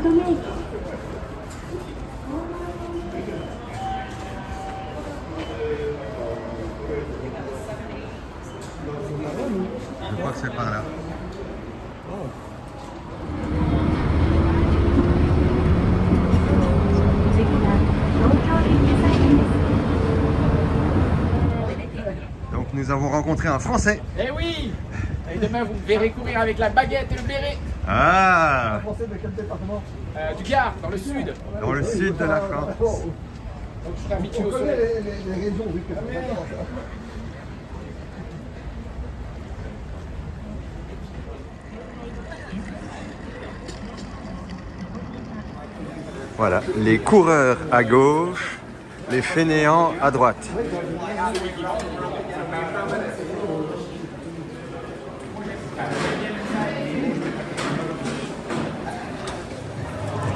Je crois que c'est par là. Donc nous avons rencontré un Français. Eh oui. Et demain vous me verrez courir avec la baguette et le béret. Ah, Un Français de quel département? Du Gard, dans le sud. dans le sud de la France. Donc je serai habitué On au connaît soleil. les régions, oui, que c'est d'accord, ça. Voilà, les coureurs à gauche, les fainéants à droite.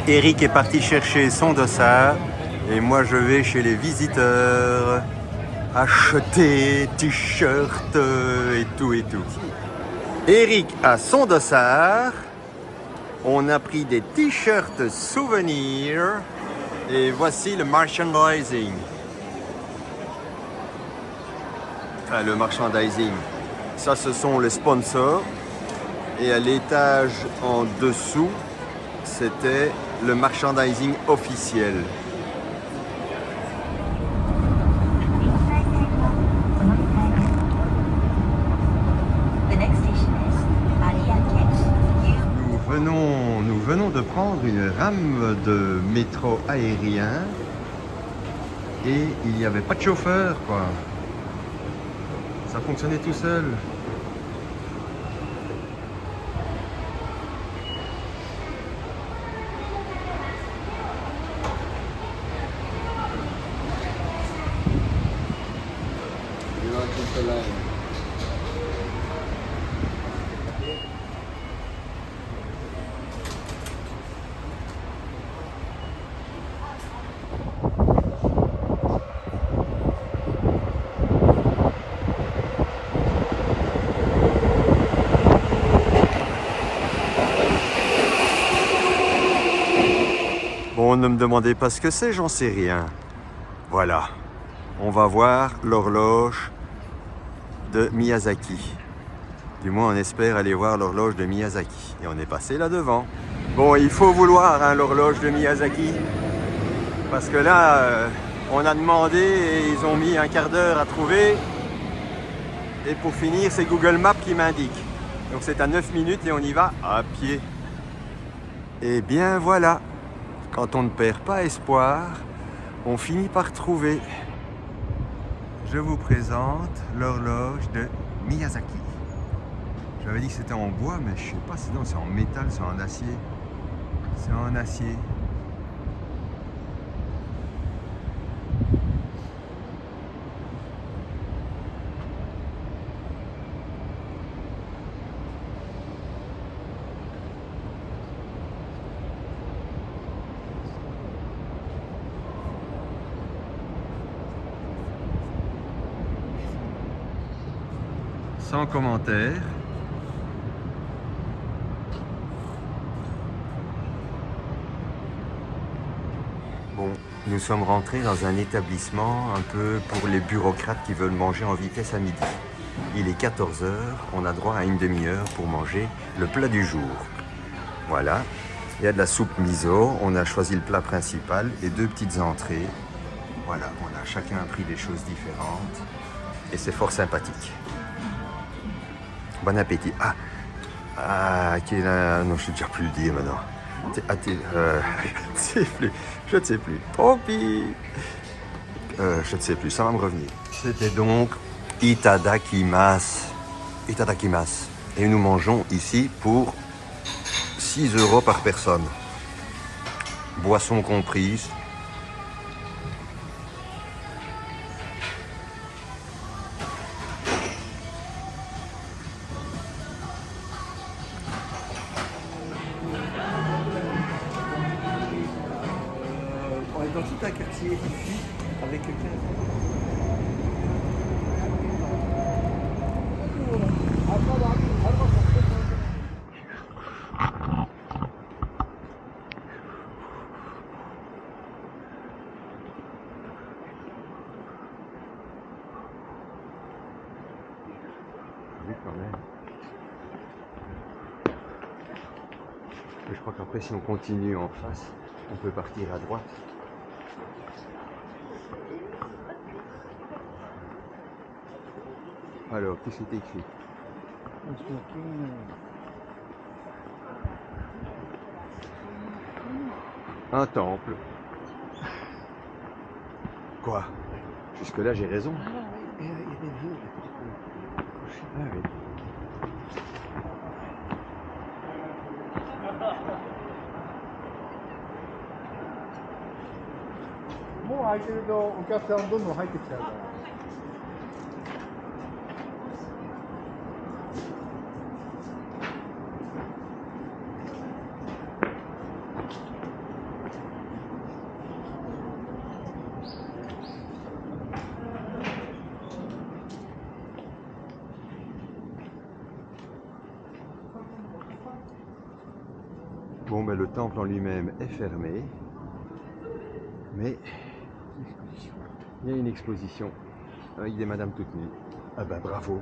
Eric est parti chercher son dossard et moi je vais chez les visiteurs acheter t-shirts et tout et tout. Eric a son dossard, on a pris des t-shirts souvenirs et voici le merchandising. Enfin, le merchandising, ça ce sont les sponsors et à l'étage en dessous c'était le merchandising officiel. Nous venons de prendre une rame de métro aérien et il n'y avait pas de chauffeur, quoi. Ça fonctionnait tout seul. Bon, ne me demandez pas ce que c'est, j'en sais rien. Voilà, on va voir l'horloge de Miyazaki. Du moins, on espère aller voir l'horloge de Miyazaki. Et on est passé là devant. Bon, il faut vouloir hein, l'horloge de Miyazaki. Parce que là, on a demandé et ils ont mis un quart d'heure à trouver. Et pour finir, c'est Google Maps qui m'indique. Donc c'est à 9 minutes et on y va à pied. Et bien voilà, quand on ne perd pas espoir, on finit par trouver. Je vous présente l'horloge de Miyazaki. J'avais dit que c'était en bois, mais je sais pas, sinon c'est en métal, c'est en acier. C'est en acier. Sans commentaire. Bon, nous sommes rentrés dans un établissement un peu pour les bureaucrates qui veulent manger en vitesse à midi. Il est 14 h, on a droit à une demi-heure pour manger le plat du jour. Voilà, il y a de la soupe miso, on a choisi le plat principal et 2 petites entrées. Voilà, on a chacun pris des choses différentes et c'est fort sympathique. Bon appétit. Non, je ne sais déjà plus le dire maintenant. Je ne sais plus. Tant pis. Je ne sais plus, ça va me revenir. C'était donc Itadakimasu. Itadakimasu. Et nous mangeons ici pour 6 € par personne. Boisson comprise. On est dans tout un quartier ici, avec 15 Je crois qu'après, si on continue en face, on peut partir à droite. Alors, qu'est-ce qui est écrit? Un temple. Quoi? Jusque-là, j'ai raison. Il y a des vieux. Ah oui. Bon, 空いてるとお客さんどんどん入ってきちゃうから。Bon, ben, le temple en lui-même est fermé, mais il y a une exposition avec des madames toutes nues. Ah ben bravo,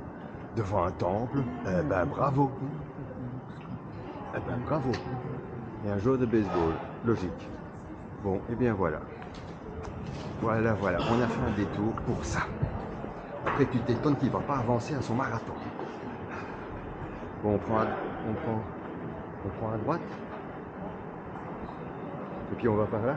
devant un temple, eh ben bravo. Eh ben bravo. Et un joueur de baseball, logique. Bon, et bien voilà. Voilà, on a fait un détour pour ça. Après tu t'étonnes qu'il ne va pas avancer à son marathon. Bon, on prend à droite. Et puis on va par là.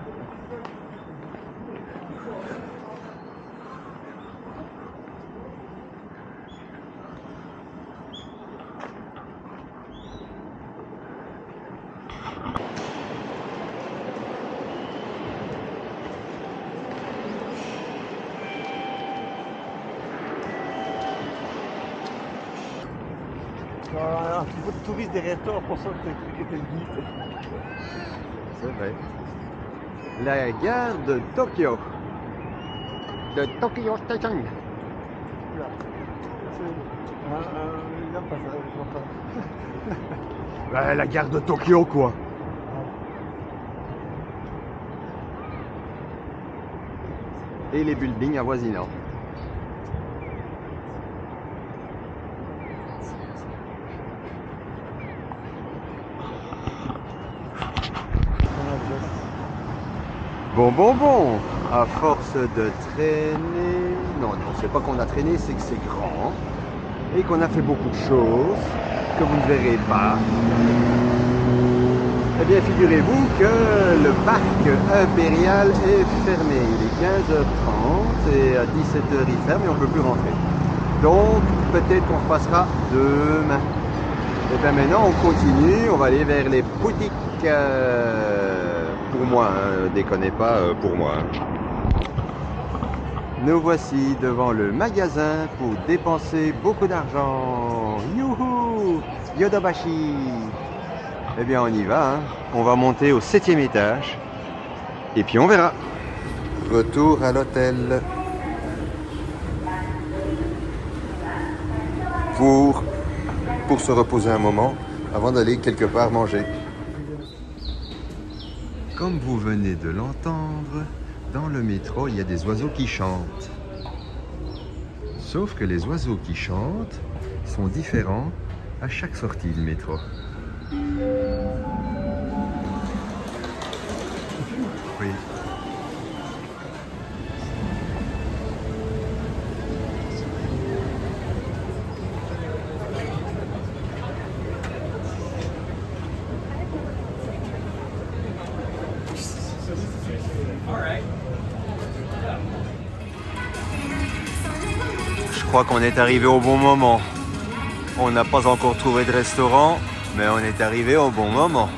Un petit peu de touristes derrière toi pour ça que t'es le guide. C'est vrai. La gare de Tokyo. De Tokyo Station. Là. Il y a pas ça, je vois pas. Ouais, la gare de Tokyo, quoi. Et les buildings avoisinants. Bon, à force de traîner, non, c'est pas qu'on a traîné, c'est que c'est grand et qu'on a fait beaucoup de choses que vous ne verrez pas. Eh bien, figurez-vous que le parc impérial est fermé. Il est 15h30 et à 17h il ferme et on ne peut plus rentrer. Donc, peut-être qu'on repassera demain. Et bien maintenant, on continue, on va aller vers les boutiques. Pour moi, hein, déconnez pas, pour moi. Nous voici devant le magasin pour dépenser beaucoup d'argent. Youhou! Yodobashi! Eh bien, on y va. Hein. On va monter au 7e étage. Et puis, on verra. Retour à l'hôtel. Pour se reposer un moment avant d'aller quelque part manger. Comme vous venez de l'entendre, dans le métro, il y a des oiseaux qui chantent. Sauf que les oiseaux qui chantent sont différents à chaque sortie de métro. Oui. Je crois qu'on est arrivé au bon moment. On n'a pas encore trouvé de restaurant, mais on est arrivé au bon moment.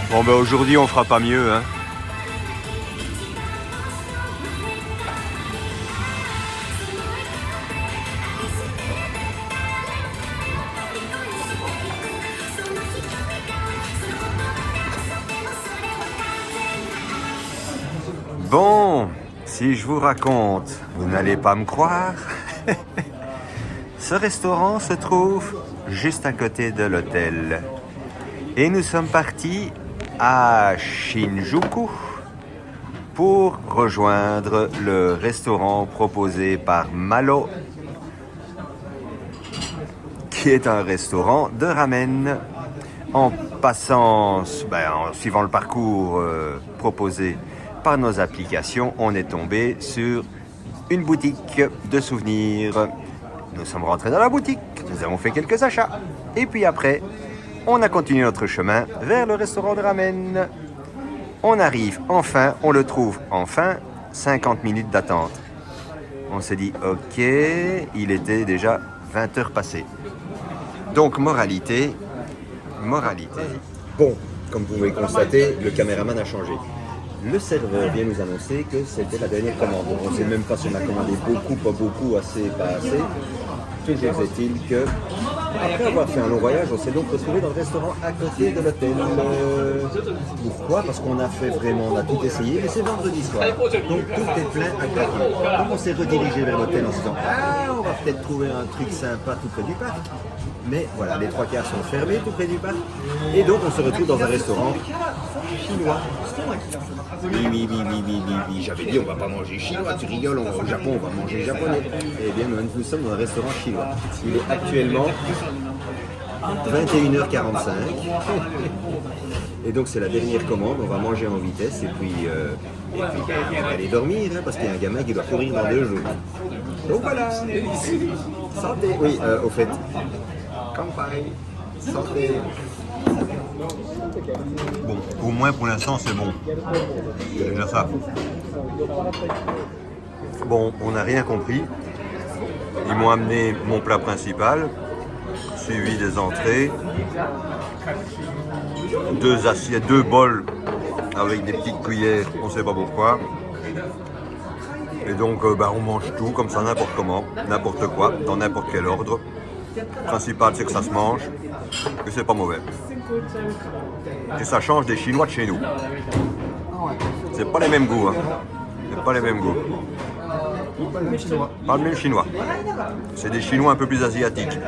Bon ben aujourd'hui on fera pas mieux hein. Bon, si je vous raconte, vous n'allez pas me croire. Ce restaurant se trouve juste à côté de l'hôtel. Et nous sommes partis à Shinjuku pour rejoindre le restaurant proposé par Malo, qui est un restaurant de ramen. En passant, en suivant le parcours proposé par nos applications, on est tombé sur une boutique de souvenirs. Nous sommes rentrés dans la boutique, nous avons fait quelques achats. Et puis après, on a continué notre chemin vers le restaurant de ramen. On arrive enfin, on le trouve enfin, 50 minutes d'attente. On s'est dit, ok, il était déjà 20 heures passées. Donc, moralité. Bon, comme vous pouvez constater, le caméraman a changé. Le serveur vient nous annoncer que c'était la dernière commande. On ne sait même pas si on a commandé beaucoup, pas beaucoup, assez, pas assez. Toujours est-il que, après avoir fait un long voyage, on s'est donc retrouvé dans le restaurant à côté de l'hôtel. Pourquoi? Parce qu'on a fait vraiment, on a tout essayé, mais c'est vendredi soir. Donc tout est plein à craquer. Donc on s'est redirigé vers l'hôtel en se disant, ah, on va peut-être trouver un truc sympa tout près du parc. Mais voilà, les 3 quarts sont fermés tout près du parc. Et donc on se retrouve dans un restaurant chinois. Oui, j'avais dit on va pas manger chinois, tu rigoles, au Japon on va manger japonais. Eh bien nous sommes dans un restaurant chinois. Il est actuellement 21h45. Et donc c'est la dernière commande, on va manger en vitesse et puis on va aller dormir hein, parce qu'il y a un gamin qui doit courir dans 2 jours. Donc voilà, santé. Oui, au fait, campagne, santé. Bon, au moins pour l'instant c'est bon. C'est déjà ça. Bon, on n'a rien compris. Ils m'ont amené mon plat principal, suivi des entrées, 2 assiettes, 2 bols avec des petites cuillères, on ne sait pas pourquoi. Et donc on mange tout comme ça, n'importe comment, n'importe quoi, dans n'importe quel ordre. Le principal c'est que ça se mange et c'est pas mauvais. Et ça change des Chinois de chez nous. C'est pas les mêmes goûts, hein. C'est pas les mêmes goûts. Pas le même chinois. C'est des Chinois un peu plus asiatiques.